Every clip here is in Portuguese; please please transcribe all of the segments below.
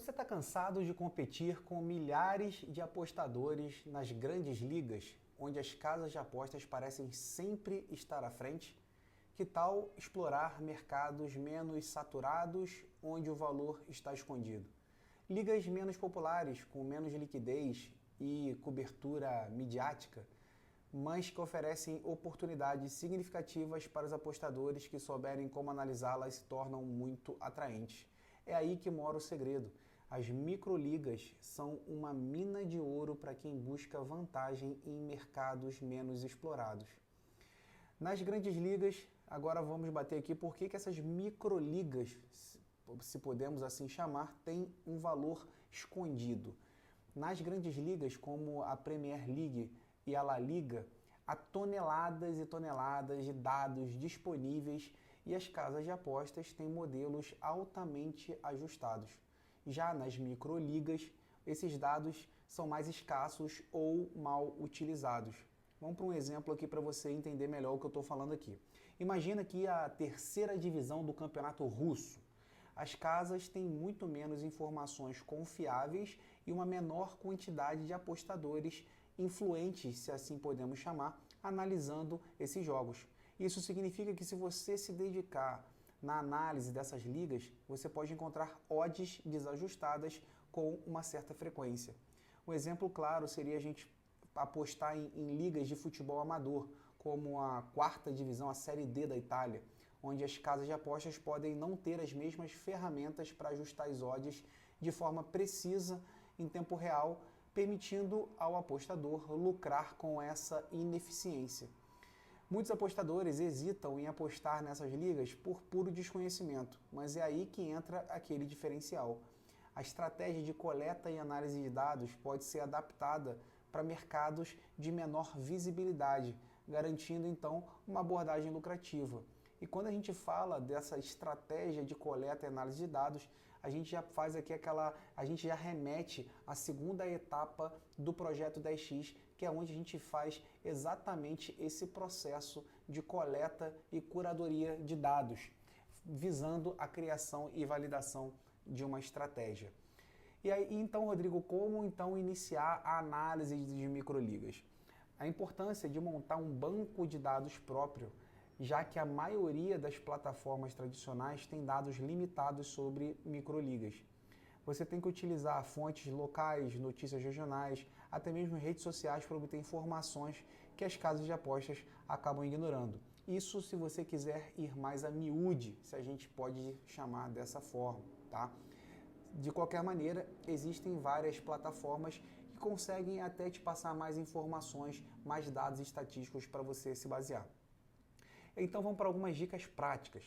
Você está cansado de competir com milhares de apostadores nas grandes ligas, onde as casas de apostas parecem sempre estar à frente? Que tal explorar mercados menos saturados, onde o valor está escondido? Ligas menos populares, com menos liquidez e cobertura midiática, mas que oferecem oportunidades significativas para os apostadores que souberem como analisá-las se tornam muito atraentes. É aí que mora o segredo. As microligas são uma mina de ouro para quem busca vantagem em mercados menos explorados. Nas grandes ligas, agora vamos bater aqui por que essas microligas, se podemos assim chamar, têm um valor escondido. Nas grandes ligas, como a Premier League e a La Liga, há toneladas e toneladas de dados disponíveis e as casas de apostas têm modelos altamente ajustados. Já nas microligas, esses dados são mais escassos ou mal utilizados. Vamos para um exemplo aqui para você entender melhor o que eu estou falando aqui. Imagina que a terceira divisão do campeonato russo. As casas têm muito menos informações confiáveis e uma menor quantidade de apostadores influentes, se assim podemos chamar, analisando esses jogos. Isso significa que se você se dedicar na análise dessas ligas, você pode encontrar odds desajustadas com uma certa frequência. Um exemplo claro seria a gente apostar em ligas de futebol amador, como a quarta divisão, a Série D da Itália, onde as casas de apostas podem não ter as mesmas ferramentas para ajustar as odds de forma precisa em tempo real, permitindo ao apostador lucrar com essa ineficiência. Muitos apostadores hesitam em apostar nessas ligas por puro desconhecimento, mas é aí que entra aquele diferencial. A estratégia de coleta e análise de dados pode ser adaptada para mercados de menor visibilidade, garantindo então uma abordagem lucrativa. E quando a gente fala dessa estratégia de coleta e análise de dados, a gente já faz aqui a gente já remete à segunda etapa do projeto 10x, que é onde a gente faz exatamente esse processo de coleta e curadoria de dados, visando a criação e validação de uma estratégia. E aí, então, Rodrigo, como então iniciar a análise de microligas? A importância de montar um banco de dados próprio, já que a maioria das plataformas tradicionais tem dados limitados sobre microligas. Você tem que utilizar fontes locais, notícias regionais, até mesmo redes sociais para obter informações que as casas de apostas acabam ignorando. Isso se você quiser ir mais a miúde, se a gente pode chamar dessa forma, tá? De qualquer maneira, existem várias plataformas que conseguem até te passar mais informações, mais dados estatísticos para você se basear. Então vamos para algumas dicas práticas.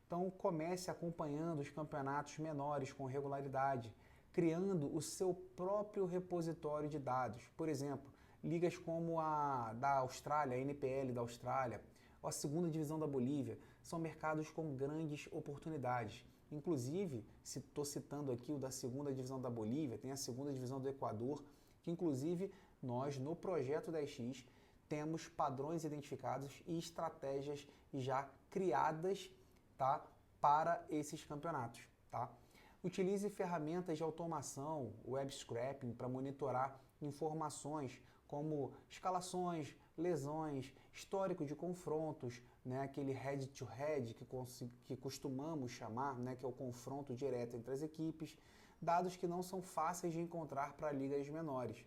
Então comece acompanhando os campeonatos menores com regularidade, criando o seu próprio repositório de dados. Por exemplo, ligas como a da Austrália, a NPL da Austrália, ou a segunda divisão da Bolívia, são mercados com grandes oportunidades. Inclusive, se estou citando aqui o da segunda divisão da Bolívia, tem a segunda divisão do Equador, que inclusive nós no projeto 10x temos padrões identificados e estratégias já criadas, tá, para esses campeonatos. Tá? Utilize ferramentas de automação, web scraping, para monitorar informações como escalações, lesões, histórico de confrontos, né, aquele head-to-head que costumamos chamar, né, que é o confronto direto entre as equipes, dados que não são fáceis de encontrar para ligas menores.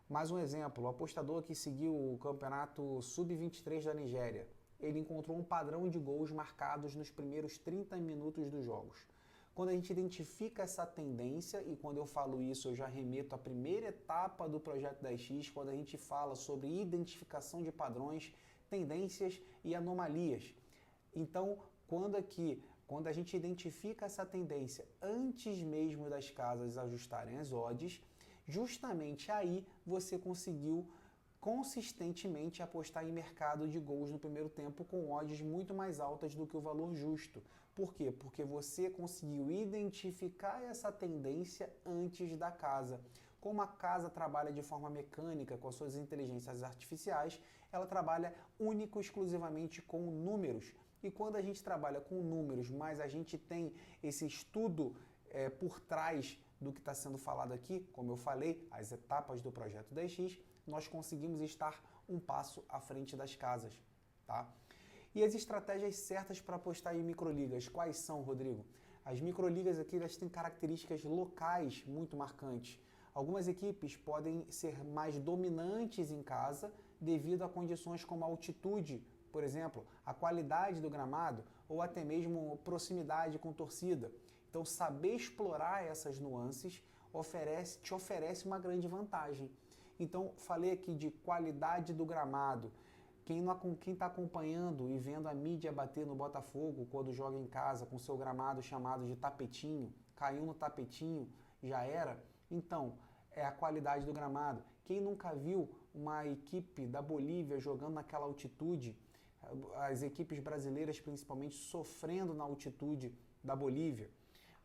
Mais um exemplo, o apostador que seguiu o campeonato Sub-23 da Nigéria, ele encontrou um padrão de gols marcados nos primeiros 30 minutos dos jogos. Quando a gente identifica essa tendência, e quando eu falo isso eu já remeto à primeira etapa do projeto 10x, quando a gente fala sobre identificação de padrões, tendências e anomalias. Então, quando a gente identifica essa tendência antes mesmo das casas ajustarem as odds, justamente aí você conseguiu consistentemente apostar em mercado de gols no primeiro tempo com odds muito mais altas do que o valor justo. Por quê? Porque você conseguiu identificar essa tendência antes da casa. Como a casa trabalha de forma mecânica com as suas inteligências artificiais, ela trabalha único e exclusivamente com números. E quando a gente trabalha com números, mas a gente tem esse estudo por trás do que está sendo falado aqui, como eu falei, as etapas do projeto 10X, nós conseguimos estar um passo à frente das casas, tá? E as estratégias certas para apostar em microligas, quais são, Rodrigo? As microligas aqui elas têm características locais muito marcantes. Algumas equipes podem ser mais dominantes em casa devido a condições como a altitude, por exemplo, a qualidade do gramado ou até mesmo proximidade com torcida. Então, saber explorar essas nuances te oferece uma grande vantagem. Então, falei aqui de qualidade do gramado. Quem está acompanhando e vendo a mídia bater no Botafogo quando joga em casa com seu gramado chamado de tapetinho, caiu no tapetinho, já era? Então, é a qualidade do gramado. Quem nunca viu uma equipe da Bolívia jogando naquela altitude, as equipes brasileiras principalmente sofrendo na altitude da Bolívia?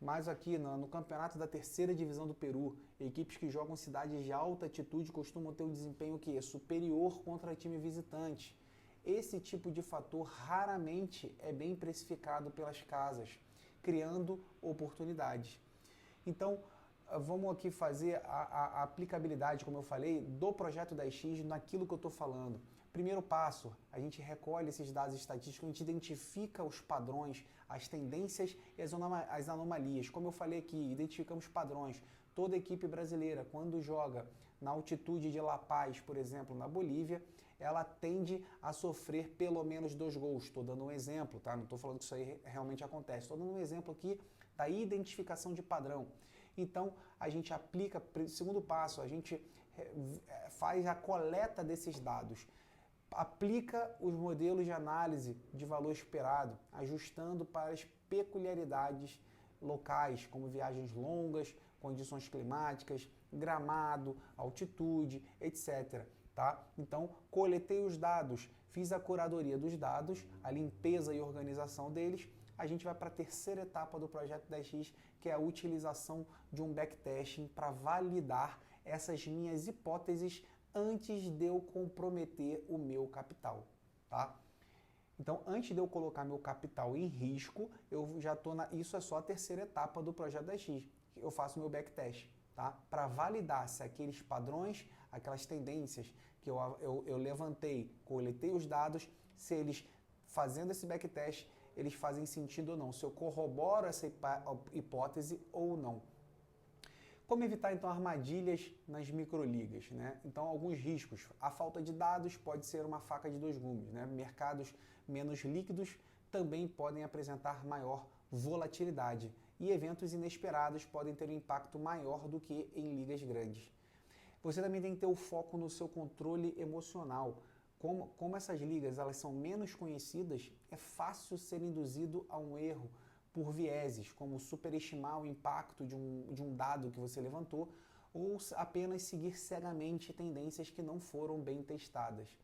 Mas aqui no campeonato da terceira divisão do Peru, equipes que jogam em cidades de alta altitude costumam ter um desempenho que é superior contra time visitante. Esse tipo de fator raramente é bem precificado pelas casas, criando oportunidades. Então, vamos aqui fazer a aplicabilidade, como eu falei, do projeto 10X naquilo que eu estou falando. Primeiro passo, a gente recolhe esses dados estatísticos, a gente identifica os padrões, as tendências e as anomalias. Como eu falei aqui, identificamos padrões. Toda equipe brasileira, quando joga na altitude de La Paz, por exemplo, na Bolívia, ela tende a sofrer pelo menos 2 gols. Estou dando um exemplo, tá? Não estou falando que isso aí realmente acontece. Estou dando um exemplo aqui da identificação de padrão. Então, a gente aplica, segundo passo, a gente faz a coleta desses dados. Aplica os modelos de análise de valor esperado, ajustando para as peculiaridades locais, como viagens longas, condições climáticas, gramado, altitude, etc. Tá? Então, coletei os dados, fiz a curadoria dos dados, a limpeza e organização deles. A gente vai para a terceira etapa do projeto 10X, que é a utilização de um backtesting para validar essas minhas hipóteses antes de eu comprometer o meu capital, tá? Então, antes de eu colocar meu capital em risco, eu já estou isso é só a terceira etapa do projeto 10X. Eu faço meu backtest, tá? Para validar se aqueles padrões, aquelas tendências que eu levantei, coletei os dados, se eles, fazendo esse backtest, eles fazem sentido ou não, se eu corroboro essa hipótese ou não. Como evitar, então, armadilhas nas microligas, né? Então, alguns riscos. A falta de dados pode ser uma faca de 2 gumes, né? Mercados menos líquidos também podem apresentar maior volatilidade e eventos inesperados podem ter um impacto maior do que em ligas grandes. Você também tem que ter o foco no seu controle emocional. Como essas ligas elas são menos conhecidas, é fácil ser induzido a um erro por vieses, como superestimar o impacto de um dado que você levantou ou apenas seguir cegamente tendências que não foram bem testadas.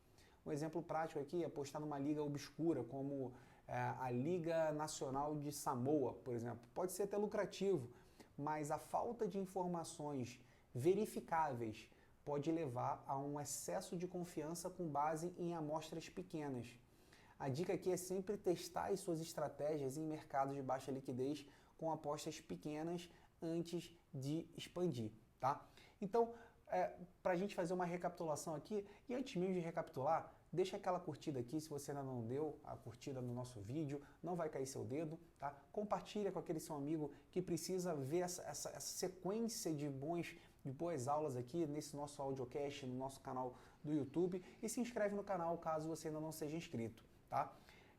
Um exemplo prático aqui é apostar numa liga obscura, como a Liga Nacional de Samoa, por exemplo. Pode ser até lucrativo, mas a falta de informações verificáveis pode levar a um excesso de confiança com base em amostras pequenas. A dica aqui é sempre testar as suas estratégias em mercados de baixa liquidez com apostas pequenas antes de expandir, tá? Então, para a gente fazer uma recapitulação aqui, e antes mesmo de recapitular, deixa aquela curtida aqui, se você ainda não deu a curtida no nosso vídeo, não vai cair seu dedo, tá? Compartilha com aquele seu amigo que precisa ver essa sequência de boas aulas aqui nesse nosso audiocast, no nosso canal do YouTube, e se inscreve no canal caso você ainda não seja inscrito. Tá?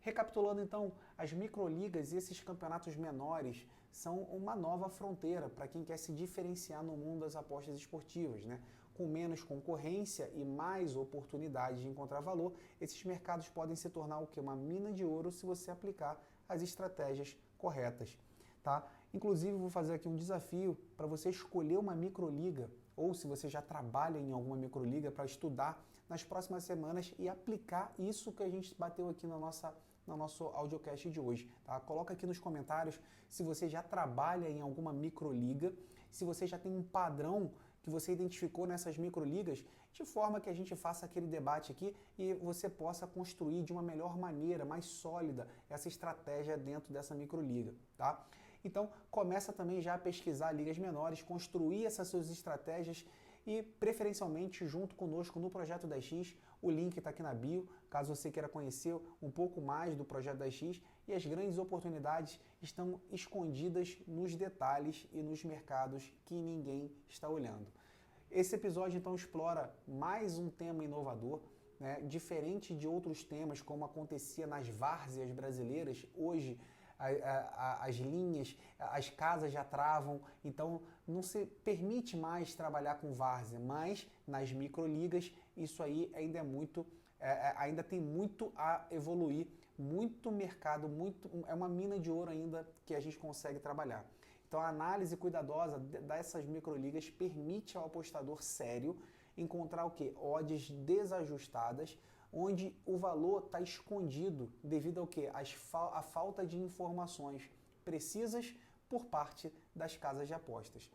Recapitulando então, as microligas e esses campeonatos menores são uma nova fronteira para quem quer se diferenciar no mundo das apostas esportivas, né? Com menos concorrência e mais oportunidades de encontrar valor, esses mercados podem se tornar o quê? Uma mina de ouro se você aplicar as estratégias corretas. Tá? Inclusive, vou fazer aqui um desafio para você escolher uma microliga, ou se você já trabalha em alguma microliga, para estudar nas próximas semanas e aplicar isso que a gente bateu aqui no nosso audiocast de hoje. Tá? Coloca aqui nos comentários se você já trabalha em alguma microliga, se você já tem um padrão que você identificou nessas microligas, de forma que a gente faça aquele debate aqui e você possa construir de uma melhor maneira, mais sólida, essa estratégia dentro dessa microliga. Tá? Então começa também já a pesquisar ligas menores, construir essas suas estratégias e preferencialmente junto conosco no Projeto 10x. O link está aqui na bio, caso você queira conhecer um pouco mais do Projeto 10x, e as grandes oportunidades estão escondidas nos detalhes e nos mercados que ninguém está olhando. Esse episódio então explora mais um tema inovador, né? Diferente de outros temas como acontecia nas várzeas brasileiras. Hoje as linhas, as casas já travam, então não se permite mais trabalhar com várzea, mas nas microligas isso aí ainda é muito, ainda tem muito a evoluir, muito mercado, é uma mina de ouro ainda que a gente consegue trabalhar. Então a análise cuidadosa dessas microligas permite ao apostador sério encontrar o quê? Odds desajustadas, onde o valor está escondido devido ao quê? A falta de informações precisas por parte das casas de apostas.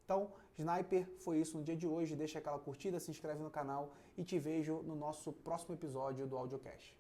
Então, Sniper, foi isso no dia de hoje. Deixa aquela curtida, se inscreve no canal e te vejo no nosso próximo episódio do AudioCast.